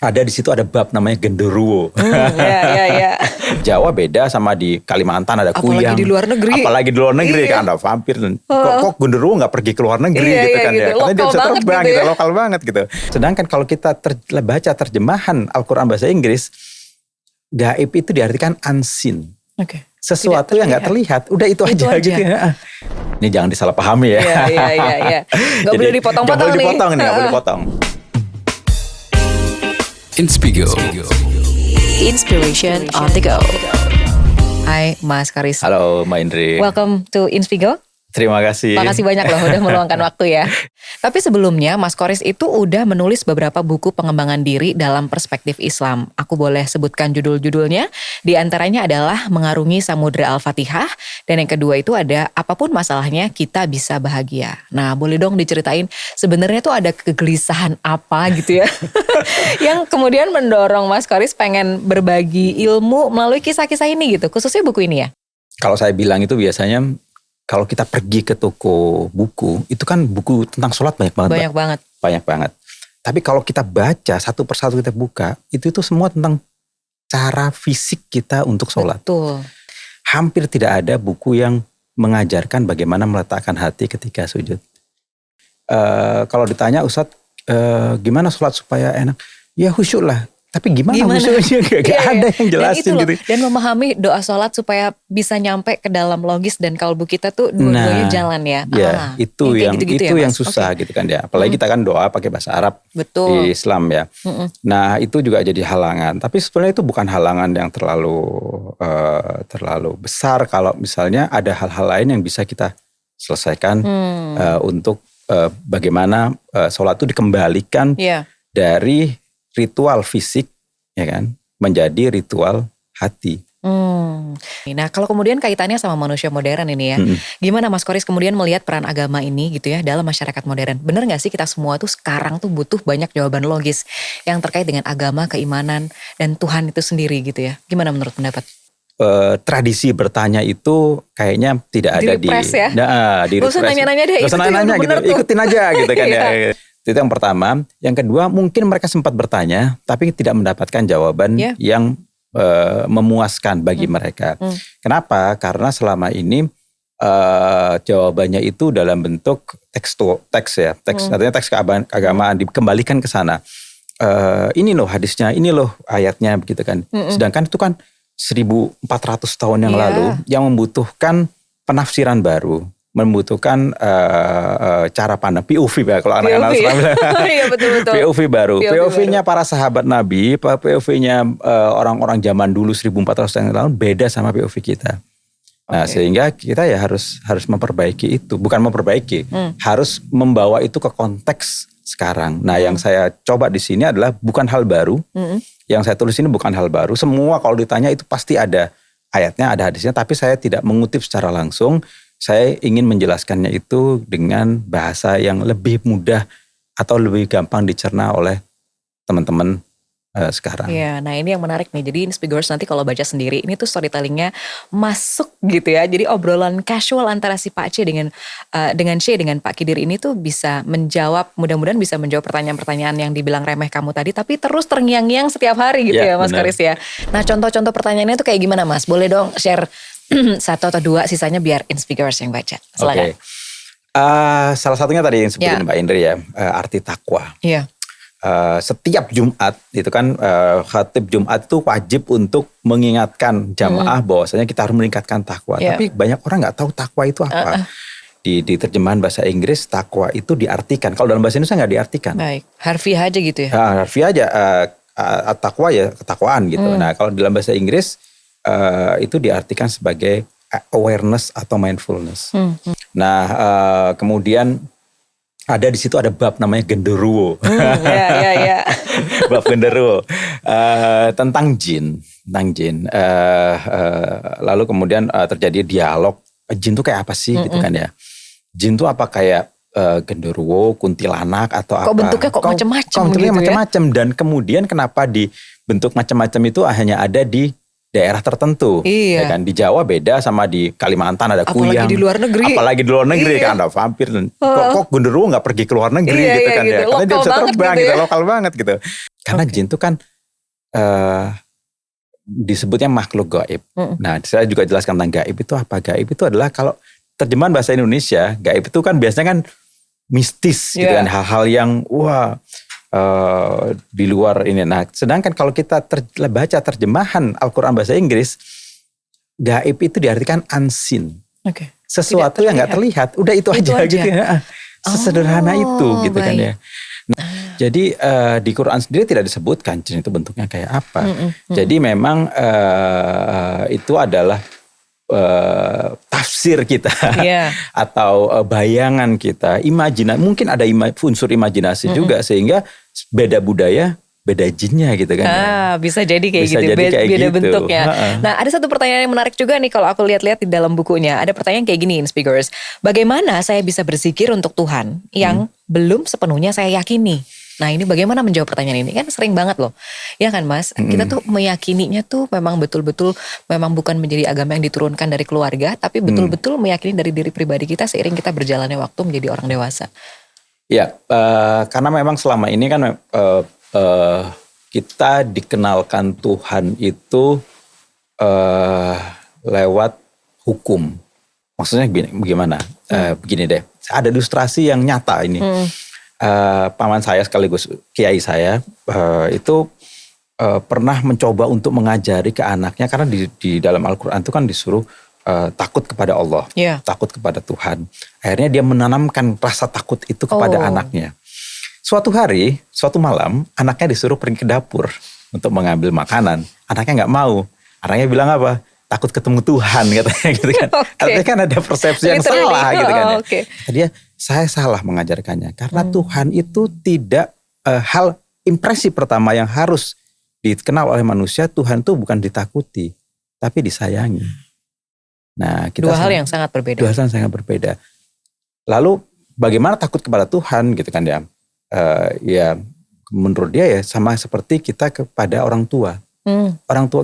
Ada di situ ada bab namanya genderuwo. Ya. Jawa beda sama di Kalimantan ada kuyang. Apalagi di luar negeri. Apalagi di luar negeri kan ada vampir. Kok genderuwo nggak pergi ke luar negeri gitu kan ya. Karena dia bisa terbang gitu, lokal banget gitu. Sedangkan kalau kita baca terjemahan Al-Quran bahasa Inggris, gaib itu diartikan unseen. Oke. Sesuatu yang nggak terlihat. Udah itu aja gitu ya. Ini jangan disalahpahami ya. Iya. Gak boleh dipotong-potong nih. Gak boleh dipotong. Inspigo. Inspiration on the go. Hai Mas Karis. Halo Mbak Indri. Welcome to Inspigo. Terima kasih. Makasih banyak loh udah meluangkan waktu ya. Tapi sebelumnya Mas Koris itu udah menulis beberapa buku pengembangan diri dalam perspektif Islam. Aku boleh sebutkan judul-judulnya. Di antaranya adalah Mengarungi Samudra Al-Fatihah. Dan yang kedua itu ada Apapun Masalahnya Kita Bisa Bahagia. Nah boleh dong diceritain sebenarnya tuh ada kegelisahan apa gitu ya. Yang kemudian mendorong Mas Koris pengen berbagi ilmu melalui kisah-kisah ini gitu. Khususnya buku ini ya. Kalau saya bilang itu biasanya kalau kita pergi ke toko buku, itu kan buku tentang sholat banyak banget. Banyak banget. Tapi kalau kita baca satu persatu kita buka, itu semua tentang cara fisik kita untuk sholat. Betul. Hampir tidak ada buku yang mengajarkan bagaimana meletakkan hati ketika sujud. Kalau ditanya Ustadz, gimana sholat supaya enak? Ya khusyuk lah. Tapi gimana khusyuknya? Gak ada yang jelasin gitu. Dan memahami doa sholat supaya bisa nyampe ke dalam logis dan kalbu kita tuh dua-duanya jalan ya. Itu yang susah gitu kan ya. Apalagi kita kan doa pakai bahasa Arab. Betul. Di Islam ya. Nah itu juga jadi halangan. Tapi sebenarnya itu bukan halangan yang terlalu besar. Kalau misalnya ada hal-hal lain yang bisa kita selesaikan untuk bagaimana sholat itu dikembalikan dari ritual fisik ya kan menjadi ritual hati. Nah kalau kemudian kaitannya sama manusia modern ini ya, gimana Mas Koris kemudian melihat peran agama ini gitu ya dalam masyarakat modern? Bener gak sih kita semua tuh sekarang tuh butuh banyak jawaban logis yang terkait dengan agama, keimanan dan Tuhan itu sendiri gitu ya? Gimana menurut pendapat? Tradisi bertanya itu kayaknya tidak ada di refresh ya? Di gak usah nanya-nanya deh, itu nanya gitu, ikutin aja gitu kan ya. Itu yang pertama. Yang kedua mungkin mereka sempat bertanya tapi tidak mendapatkan jawaban yang memuaskan bagi mereka. Kenapa? Karena selama ini jawabannya itu dalam bentuk teks artinya teks keagamaan dikembalikan ke sana. Ini loh hadisnya, ini loh ayatnya begitu kan. Sedangkan itu kan 1400 tahun yang lalu yang membutuhkan penafsiran baru. Membutuhkan cara pandang POV kalau anak-anak Islam betul. POV baru. POV-nya para sahabat Nabi, POV-nya orang-orang zaman dulu 1400 tahun yang lalu beda sama POV kita. Nah, sehingga kita ya harus memperbaiki itu, bukan memperbaiki, harus membawa itu ke konteks sekarang. Nah, yang saya coba di sini adalah bukan hal baru. Yang saya tulis ini bukan hal baru. Semua kalau ditanya itu pasti ada ayatnya, ada hadisnya, tapi saya tidak mengutip secara langsung. Saya ingin menjelaskannya itu dengan bahasa yang lebih mudah atau lebih gampang dicerna oleh teman-teman sekarang. Iya, nah ini yang menarik nih. Jadi Inspigors nanti kalau baca sendiri, ini tuh storytellingnya masuk gitu ya. Jadi obrolan casual antara si Pak C dengan Pak Kidir ini tuh bisa menjawab, mudah-mudahan bisa menjawab pertanyaan-pertanyaan yang dibilang remeh kamu tadi, tapi terus terngiang-ngiang setiap hari gitu ya Mas Karis ya. Nah contoh-contoh pertanyaannya tuh kayak gimana Mas? Boleh dong share satu atau dua, sisanya biar Inspigors yang baca. Silakan. Salah satunya tadi yang sebutin Mbak Indri ya, arti takwa. Iya. Setiap Jumat itu kan khatib Jumat itu wajib untuk mengingatkan jamaah bahwasanya kita harus meningkatkan takwa. Tapi banyak orang nggak tahu takwa itu apa. Di terjemahan bahasa Inggris takwa itu diartikan. Kalau dalam bahasa Indonesia nggak diartikan. Baik, harfiah aja gitu ya. Harfiah aja. Takwa ya ketakwaan gitu. Nah kalau dalam bahasa Inggris itu diartikan sebagai awareness atau mindfulness. Nah kemudian ada di situ ada bab namanya genderuwo. Bab genderuwo tentang jin. Lalu kemudian terjadi dialog. Jin itu kayak apa sih gitu kan ya? Jin itu apa kayak genderuwo, kuntilanak atau apa? Kok bentuknya macam-macam gitu macam-macam. Dan kemudian kenapa di bentuk macam-macam itu hanya ada di daerah tertentu. Iya. Ya kan di Jawa beda sama di Kalimantan ada kuyang. Apalagi di luar negeri. Apalagi di luar negeri Iya. kan ada vampir. Kok genderuwo nggak pergi ke luar negeri Iya, gitu iya, kan gitu. ya. Karena dia Lokal bisa banget terbang gitu gitu, ya. lokal banget gitu. Karena Oke. jin itu kan disebutnya makhluk gaib. Nah, saya juga jelaskan tentang gaib itu apa. Gaib itu adalah kalau terjemahan bahasa Indonesia, gaib itu kan biasanya kan mistis gitu Iya. kan, hal-hal yang wah di luar ini. Nah, sedangkan kalau kita baca terjemahan Al-Quran bahasa Inggris, gaib itu diartikan unseen. Oke. Sesuatu yang nggak terlihat. Udah itu aja gitu ya. Sesederhana itu gitu kan baik. ya. Nah, jadi di Quran sendiri tidak disebutkan jin itu bentuknya kayak apa. Jadi memang itu adalah tafsir kita Iya. atau bayangan kita, mungkin ada unsur imajinasi juga sehingga beda budaya, beda jinnya gitu kan. Bisa jadi kayak Bisa gitu, jadi kayak beda gitu. bentuknya. Nah, ada satu pertanyaan yang menarik juga nih kalau aku lihat-lihat di dalam bukunya. Ada pertanyaan kayak gini, Speakers. Bagaimana saya bisa berzikir untuk Tuhan yang belum sepenuhnya saya yakini? Nah, ini bagaimana menjawab pertanyaan ini? Kan sering banget loh. Ya kan Mas? Kita tuh meyakininya tuh memang betul-betul memang bukan menjadi agama yang diturunkan dari keluarga, tapi betul-betul meyakini dari diri pribadi kita seiring kita berjalannya waktu menjadi orang dewasa. Ya, karena memang selama ini kan kita dikenalkan Tuhan itu lewat hukum. Maksudnya bagaimana? Begini deh, ada ilustrasi yang nyata ini. Paman saya sekaligus kiai saya itu pernah mencoba untuk mengajari ke anaknya, karena di dalam Al-Quran itu kan disuruh takut kepada Allah, takut kepada Tuhan. Akhirnya dia menanamkan rasa takut itu kepada anaknya. Suatu hari, suatu malam, anaknya disuruh pergi ke dapur untuk mengambil makanan. Anaknya nggak mau. Anaknya bilang apa? Takut ketemu Tuhan katanya gitu kan. Artinya kan ada persepsi yang salah gitu kan ya. Dia, saya salah mengajarkannya. Karena Tuhan itu tidak, hal impresi pertama yang harus dikenal oleh manusia, Tuhan itu bukan ditakuti, tapi disayangi. Nah, Dua hal yang sangat berbeda. Dua hal yang sangat berbeda. Lalu bagaimana takut kepada Tuhan gitu kan ya. Ya menurut dia ya sama seperti kita kepada orang tua.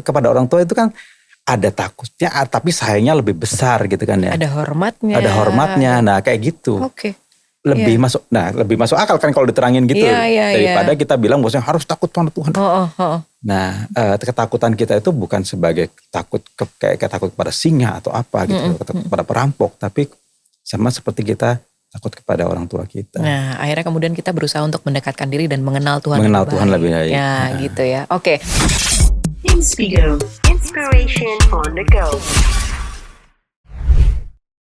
Kepada orang tua itu kan ada takutnya, tapi sayangnya lebih besar gitu kan ya. Ada hormatnya. Ada hormatnya. Nah kayak gitu. Oke. Lebih masuk. Nah lebih masuk akal kan kalau diterangin gitu. Daripada kita bilang bosnya harus takut pada Tuhan. Nah ketakutan kita itu bukan sebagai kayak takut kepada singa atau apa gitu, takut kepada perampok, tapi sama seperti kita takut kepada orang tua kita. Nah, akhirnya kemudian kita berusaha untuk mendekatkan diri dan mengenal Tuhan lebih baik. Ya, gitu ya. Oke. Inspigo, inspiration on the go.